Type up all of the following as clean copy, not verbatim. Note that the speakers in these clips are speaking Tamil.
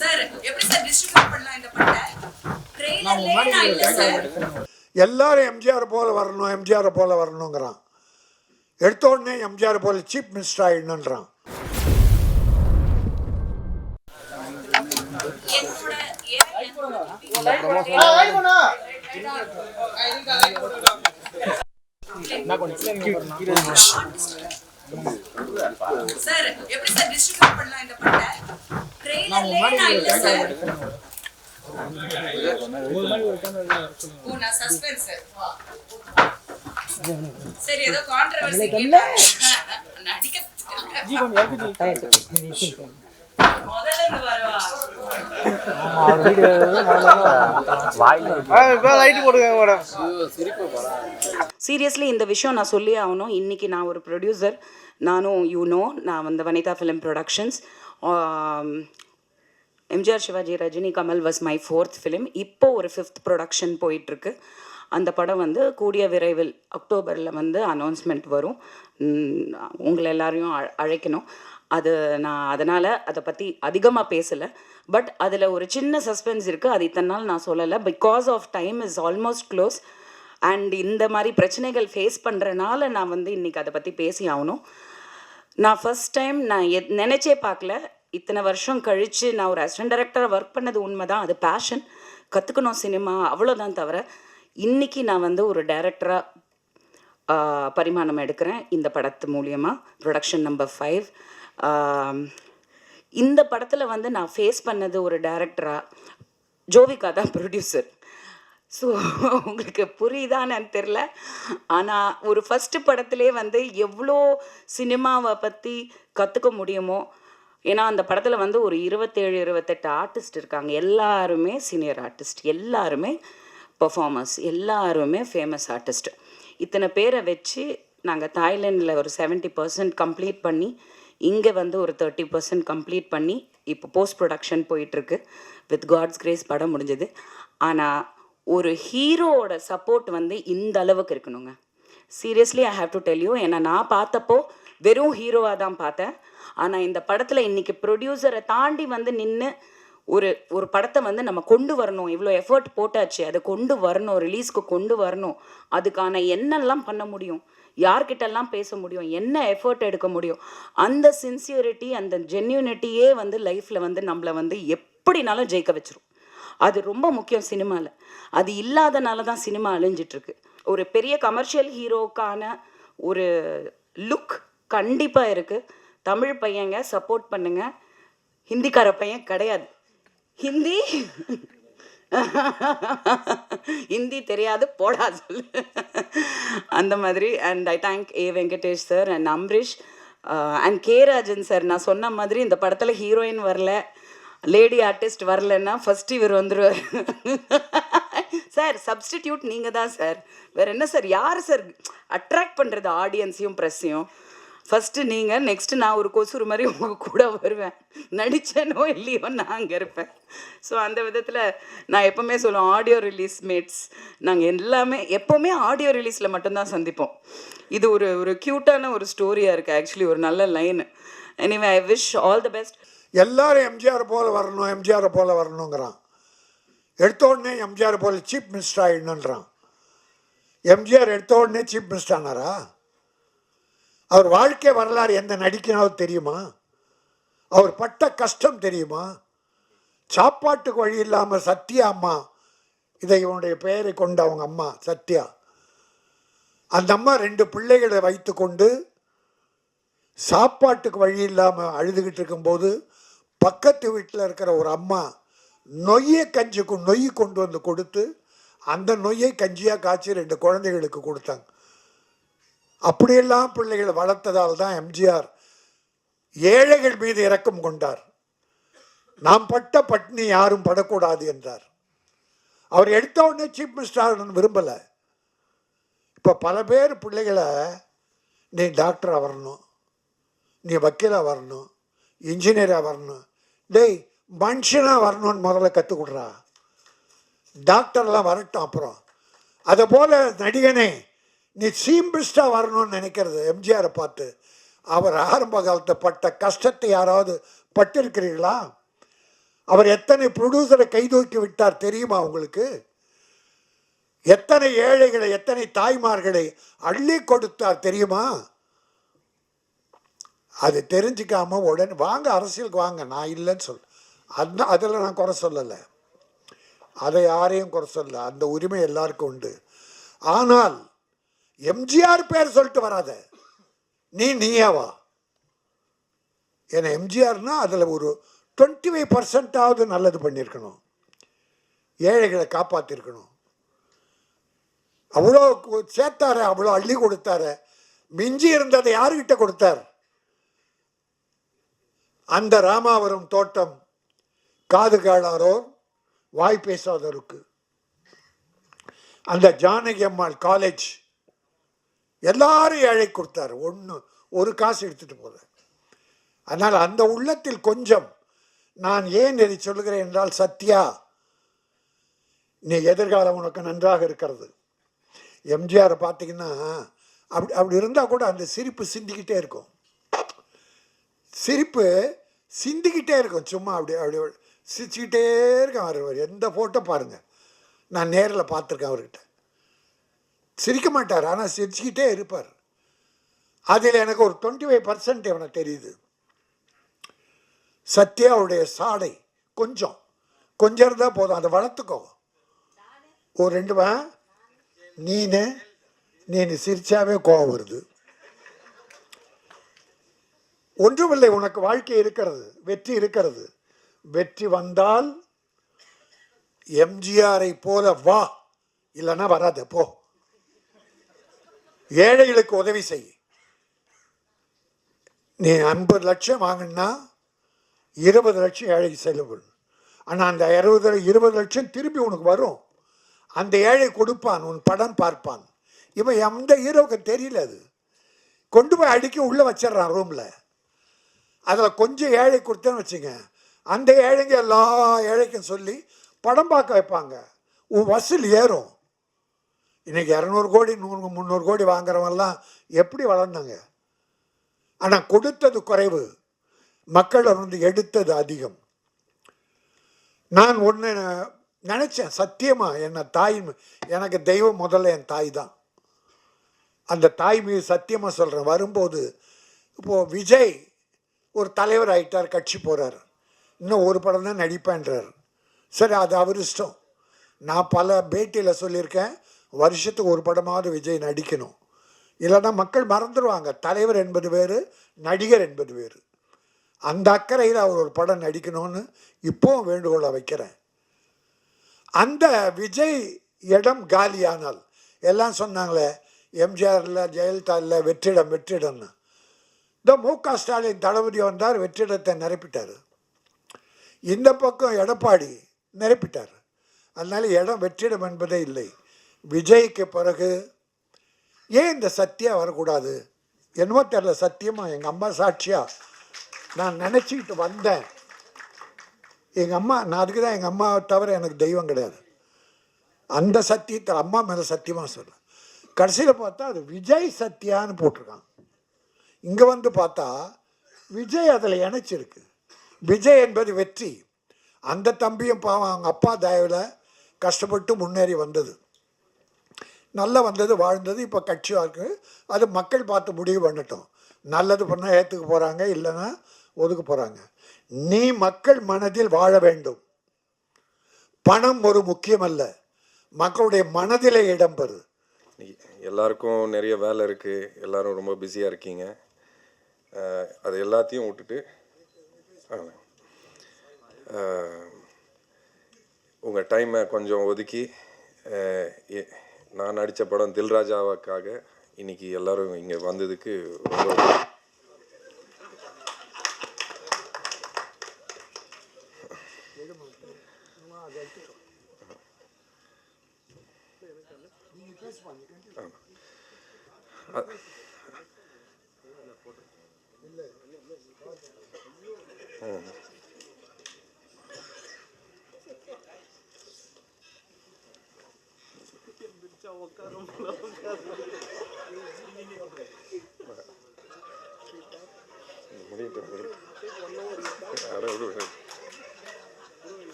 சார் எப்படி சார் டிஸ்ட்ரிபியூட் பண்ணலாம் இந்த படத்தை? ட்ரெய்லர்லயே நான் இல்ல சார். எல்லாரும் எம்ஜிஆர் போல வரணும், எம்ஜிஆர் போல வரணுங்கிறான். எடுத்த உடனே எம்ஜிஆர் போல சீஃப் மினிஸ்டர் ஆயிடணுன்றான். சார் எப்படி சார் டிஸ்ட்ரிபியூட் பண்ணலாம் இந்த படத்தை? ட்ரெய்லர்லயே நான் இல்ல சார். ஓ நான் சஸ்பென்ஸ் சார். சரி ஏதோ கான்ட்ரோவர்சி நடிக்க ஜி கொஞ்சம் இருக்கு முதல்ல வரவா சீரியஸ்லி இந்த விஷயம் நான் சொல்லி ஆகணும். இன்றைக்கி நான் ஒரு ப்ரொடியூசர், நானும் நான் வந்து Vanitha film productions. MGR Sivaji Rajini Kamal was my 4th film. இப்போ ஒரு 5th ப்ரொடக்ஷன் போயிட்டுருக்கு. அந்த படம் வந்து கூடிய விரைவில் அக்டோபரில் வந்து அனௌன்ஸ்மெண்ட் வரும். உங்களை எல்லாரையும் அழைக்கணும். அது நான் அதனால் அதை பற்றி அதிகமாக பேசலை. பட் அதில் ஒரு சின்ன சஸ்பென்ஸ் இருக்குது. அது இத்தனை நாள் நான் சொல்லலை. Because of time is almost close. And இந்த மாதிரி பிரச்சனைகள் ஃபேஸ் பண்ணுறனால நான் வந்து இன்றைக்கி அதை பற்றி பேசி ஆகணும். நான் ஃபஸ்ட் டைம் நான் நினச்சே பார்க்கல. இத்தனை வருஷம் கழித்து நான் ஒரு அசிஸ்டன்ட் டைரக்டராக ஒர்க் பண்ணது உண்மை தான். அது பேஷன், கற்றுக்கணும் சினிமா, அவ்வளோதான். தவிர இன்றைக்கி நான் வந்து ஒரு டைரக்டராக பரிமாணம் எடுக்கிறேன் இந்த படத்து மூலியமாக. Production number 5. இந்த படத்தில் வந்து நான் ஃபேஸ் பண்ணது ஒரு டைரக்டராக, ஜோவிகா தான் ப்ரொடியூசர். ஸோ உங்களுக்கு புரியுதான்னு தெரில. ஆனால் ஒரு ஃபஸ்ட்டு படத்துலேயே வந்து எவ்வளோ சினிமாவை பற்றி கற்றுக்க முடியுமோ. ஏன்னா அந்த படத்தில் வந்து ஒரு 27-28 ஆர்டிஸ்ட் இருக்காங்க. எல்லாருமே சீனியர் ஆர்டிஸ்ட், எல்லாருமே பர்ஃபார்மர்ஸ், எல்லாருமே ஃபேமஸ் ஆர்டிஸ்ட். இத்தனை பேரை வச்சு நாங்கள் தாய்லாண்டில் ஒரு 70% கம்ப்ளீட் பண்ணி, இங்கே வந்து ஒரு 30% கம்ப்ளீட் பண்ணி இப்போ போஸ்ட் ப்ரொடக்ஷன் போயிட்டுருக்கு. வித் காட்ஸ் கிரேஸ் படம் முடிஞ்சது. ஆனால் ஒரு ஹீரோவோட சப்போர்ட் வந்து இந்த அளவுக்கு இருக்கணுங்க. Seriously I have to tell you. ஏன்னா நான் பார்த்தப்போ வெறும் ஹீரோவாக தான் பார்த்தேன். ஆனால் இந்த படத்தில் இன்றைக்கி ப்ரொடியூசரை தாண்டி வந்து நின்று ஒரு படத்தை வந்து நம்ம கொண்டு வரணும். இவ்வளோ எஃபர்ட் போட்டாச்சு, அதை கொண்டு வரணும், ரிலீஸ்க்கு கொண்டு வரணும். அதுக்கான என்னெல்லாம் பண்ண முடியும், யார்கிட்டெல்லாம் பேச முடியும், என்ன எஃபர்ட் எடுக்க முடியும், அந்த சின்சியரிட்டி, அந்த ஜென்யூனிட்டியே வந்து லைஃப்பில் வந்து நம்மளை வந்து எப்படினாலும் ஜெயிக்க வச்சிரும். அது ரொம்ப முக்கியம் சினிமாவில். அது இல்லாதனால தான் சினிமா அழிஞ்சிட்ருக்கு. ஒரு பெரிய கமர்ஷியல் ஹீரோக்கான ஒரு லுக் கண்டிப்பாக இருக்குது. தமிழ் பையங்க சப்போர்ட் பண்ணுங்க. ஹிந்திக்கார பையன் கிடையாது. ஹிந்தி தெரியாது போடா சொல்லு அந்த மாதிரி. And I thank A Venkatesh sir and Amrish and K Rajan sir. நான் சொன்ன மாதிரி இந்த படத்தில் ஹீரோயின் வரல, லேடி ஆர்டிஸ்ட் வரலன்னா ஃபஸ்ட்டு இவர் வந்துடுவார். சார் சப்ஸ்டிடியூட் நீங்கள் தான் சார், வேறு என்ன சார், யார் சார் அட்ராக்ட் பண்ணுறது ஆடியன்ஸையும் ப்ரெஸ்ஸையும்? ஃபஸ்ட்டு நீங்கள், நெக்ஸ்ட்டு நான் ஒரு கொசுறு மாதிரி உங்கள் கூட வருவேன். நடித்தேனோ இல்லையோ நான் அங்கே இருப்பேன். ஸோ அந்த விதத்தில் நான் எப்போவுமே சொல்லுவேன், ஆடியோ ரிலீஸ் மேட்ஸ் நாங்கள் எல்லாமே எப்போவுமே ஆடியோ ரிலீஸில் மட்டும்தான் சந்திப்போம். இது ஒரு க்யூட்டான ஒரு ஸ்டோரியாக இருக்குது. ஆக்சுவலி ஒரு நல்ல line. Anyway I wish all the best. எல்லாரும் எம்ஜிஆர் போல வரணும், எம்ஜிஆர் போல வரணுங்கிறான். எடுத்த உடனே எம்ஜிஆர் போல சீஃப் மினிஸ்டர் ஆயிடணுன்றான். எம்ஜிஆர் எடுத்த உடனே சீஃப் மினிஸ்டர் ஆனாரா? அவர் வாழ்க்கை வரலாறு எந்த நடிக்கனாவது தெரியுமா? அவர் பட்ட கஷ்டம் தெரியுமா? சாப்பாட்டுக்கு வழி இல்லாமல் சத்யா அம்மா, இதை இவனுடைய பெயரை கொண்ட அவங்க அம்மா சத்யா, அந்த அம்மா 2 பிள்ளைகளை வைத்து கொண்டு சாப்பாட்டுக்கு வழி இல்லாமல் அழுதுகிட்டு இருக்கும்போது பக்கத்து வீட்டில் இருக்கிற ஒரு அம்மா நொய்யை கஞ்சிக்கும் நொய் கொண்டு வந்து கொடுத்து அந்த நொய்யை கஞ்சியாக காய்ச்சி 2 குழந்தைகளுக்கு கொடுத்தாங்க. அப்படியெல்லாம் பிள்ளைகளை வளர்த்ததால் தான் எம்ஜிஆர் ஏழைகள் மீது இரக்கம் கொண்டார். நாம் பட்ட பட்னி யாரும் படக்கூடாது என்றார். அவர் எடுத்த உடனே சீஃப் மினிஸ்டர் விரும்பலை. இப்போ பல பேர் பிள்ளைகளை நீ டாக்டராக வரணும், நீ வக்கீலாக வரணும், இன்ஜினியராக வரணும், டேய் மனுஷனாக வரணும்னு முதல்ல கற்றுக் கொடுறா. டாக்டர்லாம் வரட்டும் அப்புறம். அதை போல் நடிகனே நீ சீம்பிஸ்டாக வரணும்னு நினைக்கிறது எம்ஜிஆரை பார்த்து. அவர் ஆரம்ப காலத்தை பட்ட கஷ்டத்தை யாராவது பட்டிருக்கிறீர்களா? அவர் எத்தனை ப்ரொடியூசரை கைதூக்கி விட்டார் தெரியுமா உங்களுக்கு? எத்தனை ஏழைகளை, எத்தனை தாய்மார்களை அள்ளி கொடுத்தார் தெரியுமா? அது தெரிஞ்சிக்காம உடனே வாங்க அரசியலுக்கு வாங்க, நான் இல்லைன்னு சொல். அதில் நான் குறை சொல்லலை, அதை யாரையும் குறை சொல்ல, அந்த உரிமை எல்லாருக்கும் உண்டு. ஆனால் எம்ஜிஆர் பேர் சொல்லிட்டு வராத, நீயாவா? ஏன்னா எம்ஜிஆர்னா அதில் ஒரு 25% நல்லது பண்ணியிருக்கணும், ஏழைகளை காப்பாற்றிருக்கணும். அவ்வளோ சேர்த்தார, அவ்வளோ அள்ளி கொடுத்தார. மிஞ்சி இருந்ததை யாருக்கிட்ட கொடுத்தார்? அந்த ராமாவரம் தோட்டம் காது கேளாரோர் வாய் பேசாதோருக்கு, அந்த ஜானகி அம்மாள் காலேஜ் எல்லாரும் ஏழை கொடுத்தார். ஒரு காசு எடுத்துட்டு போல. அதனால் அந்த உள்ளத்தில் கொஞ்சம், நான் ஏன் இதை சொல்லுகிறேன் என்றால், சத்யா, நீ எதிர்காலம் உனக்கு நன்றாக இருக்கிறது. எம்ஜிஆரை பார்த்தீங்கன்னா அப்படி இருந்தால் கூட அந்த சிரிப்பு சிந்திக்கிட்டே இருக்கும், சிரிப்பு சிந்திக்கிட்டே இருக்கும். சும்மா அப்படி சிரிச்சுக்கிட்டே இருக்கான் அவர். எந்த ஃபோட்டோ பாருங்கள், நான் நேரில் பார்த்துருக்கேன் அவர்கிட்ட. சிரிக்க மாட்டார், ஆனால் சிரிச்சுக்கிட்டே இருப்பார். அதில் எனக்கு ஒரு 25% எனக்கு தெரியுது. சத்யாவுடைய சாடை கொஞ்சம் இருந்தால் போதும், அதை வளர்த்துக்கோ. ஒரு 2 நீ சிரிச்சாவே கோபம் வருது. ஒன்றுமில்லை, உனக்கு வாழ்க்கை இருக்கிறது, வெற்றி இருக்கிறது. வெற்றி வந்தால் எம்ஜிஆரை போல வா, இல்லைன்னா வராத போ. ஏழைகளுக்கு உதவி செய். நீ 50 லட்சம் வாங்கினா 20 லட்சம் ஏழைக்கு செலவு. ஆனால் அந்த 20 லட்சம் திரும்பி உனக்கு வரும். அந்த ஏழை கொடுப்பான், உன் படம் பார்ப்பான். இவன் எந்த ஹீரோவுக்கு தெரியல. அது கொண்டு போய் அடிக்க உள்ளே வச்சிடறான் ரூமில். அதில் கொஞ்சம் ஏழை கொடுத்தேன்னு வச்சுங்க, அந்த ஏழைங்க எல்லா ஏழைக்கும் சொல்லி படம் பார்க்க வைப்பாங்க. உன் வசூல் ஏறும். இன்றைக்கி 200 கோடி 100 300 கோடி வாங்குறவங்கலாம் எப்படி வளர்ந்தாங்க? ஆனால் கொடுத்தது குறைவு, மக்கள் வந்து எடுத்தது அதிகம். நான் ஒன்று நினச்சேன், சத்தியமாக எனக்கு தெய்வம் முதல்ல என் தாய் தான். அந்த தாய் மீது சத்தியமாக சொல்கிறேன். வரும்போது இப்போது விஜய் ஒரு தலைவர் ஆகிட்டார், கட்சி போகிறார், இன்னும் ஒரு படம் தான் நடிப்பேன்றார். சரி, அது அவர் இஷ்டம். நான் பல பேட்டியில் சொல்லியிருக்கேன், வருஷத்துக்கு ஒரு படமாவது விஜய் நடிக்கணும், இல்லைன்னா மக்கள் மறந்துடுவாங்க. தலைவர் என்பது வேறு, நடிகர் என்பது வேறு. அந்த அக்கறையில் அவர் ஒரு படம் நடிக்கணும்னு இப்போவும் வேண்டுகோளை வைக்கிறேன். அந்த விஜய் இடம் காலியானால், எல்லாம் சொன்னாங்களே எம்ஜிஆர் இல்லை, ஜெயலலிதா இல்லை, வெற்றிடம்னு. இந்த மு.க. ஸ்டாலின் தளபதி வந்தார், வெற்றிடத்தை நிரப்பிட்டார். இந்த பக்கம் எடப்பாடி நிரப்பிட்டார். அதனால இடம் வெற்றிடம் என்பதே இல்லை. விஜய்க்கு பிறகு ஏன் இந்த சத்யா வரக்கூடாது? என்னமோ தெரியல, சத்தியமாக எங்கள் அம்மா சாட்சியாக நான் நினச்சிக்கிட்டு வந்தேன். எங்கள் அம்மா, நான் அதுக்கு தான் எங்கள் அம்மாவை தவிர எனக்கு தெய்வம் கிடையாது. அந்த சத்தியத்தை அம்மா மேலே சத்தியமாக சொல்கிறேன். கடைசியில் பார்த்தா அது விஜய் சத்யான்னு போட்டிருக்காங்க. இங்கே வந்து பார்த்தா விஜய் அதில் இணைச்சிருக்கு. விஜய் என்பது வெற்றி. அந்த தம்பியும் பாவம் அவங்க அப்பா தயவில் கஷ்டப்பட்டு முன்னேறி வந்தது, நல்லா வந்தது, வாழ்ந்தது. இப்போ கட்சியாக இருக்குது. அது மக்கள் பார்த்து முடிவு பண்ணட்டும். நல்லது பண்ணால் ஏற்றுக்க போகிறாங்க, இல்லைன்னா ஒதுக்க போகிறாங்க. நீ மக்கள் மனதில் வாழ வேண்டும். பணம் ஒரு முக்கியமல்ல, மக்களுடைய மனதிலே இடம்பெறு. எல்லாருக்கும் நிறைய வேலை இருக்குது, எல்லோரும் ரொம்ப பிஸியாக இருக்கீங்க. அது எல்லாத்தையும் விட்டுட்டு உங்கள் டைமை கொஞ்சம் ஒதுக்கி நான் நடித்த படம் தில்ராஜாவுக்காக இன்றைக்கி எல்லோரும் இங்கே வந்ததுக்கு ரொம்ப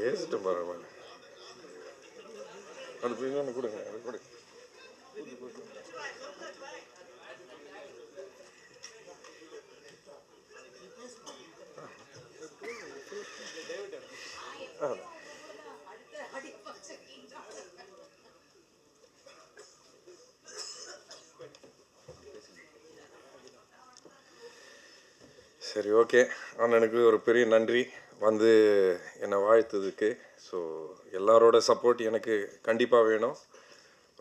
பேசிட்டு பரவாயில்ல. அது போய் ஒன்று கொடுங்க, அது கொடுங்க. சரி, ஓகே. அண்ணனுக்கு ஒரு பெரிய நன்றி வந்து என்னை வாழ்த்ததுக்கு. ஸோ எல்லாரோட சப்போர்ட் எனக்கு கண்டிப்பாக வேணும்.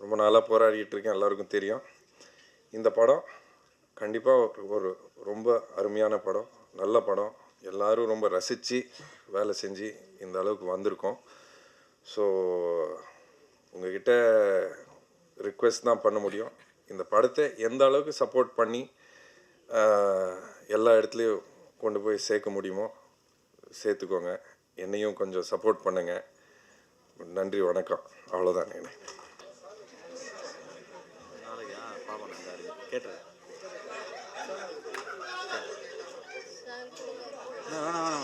ரொம்ப நாளாக போராடிட்டு இருக்கேன், எல்லாருக்கும் தெரியும். இந்த படம் கண்டிப்பாக ஒரு ரொம்ப அருமையான படம், நல்ல படம். எல்லோரும் ரொம்ப ரசித்து வேலை செஞ்சு இந்த அளவுக்கு வந்திருக்கோம். ஸோ உங்ககிட்ட ரிக்வெஸ்ட் தான் பண்ண முடியும். இந்த படத்தை எந்த அளவுக்கு சப்போர்ட் பண்ணி எல்லா இடத்துலையும் கொண்டு போய் சேர்க்க முடியுமோ சேர்த்துக்கோங்க. என்னையும் கொஞ்சம் சப்போர்ட் பண்ணுங்கள். நன்றி, வணக்கம். அவ்வளோதான். வேணாம்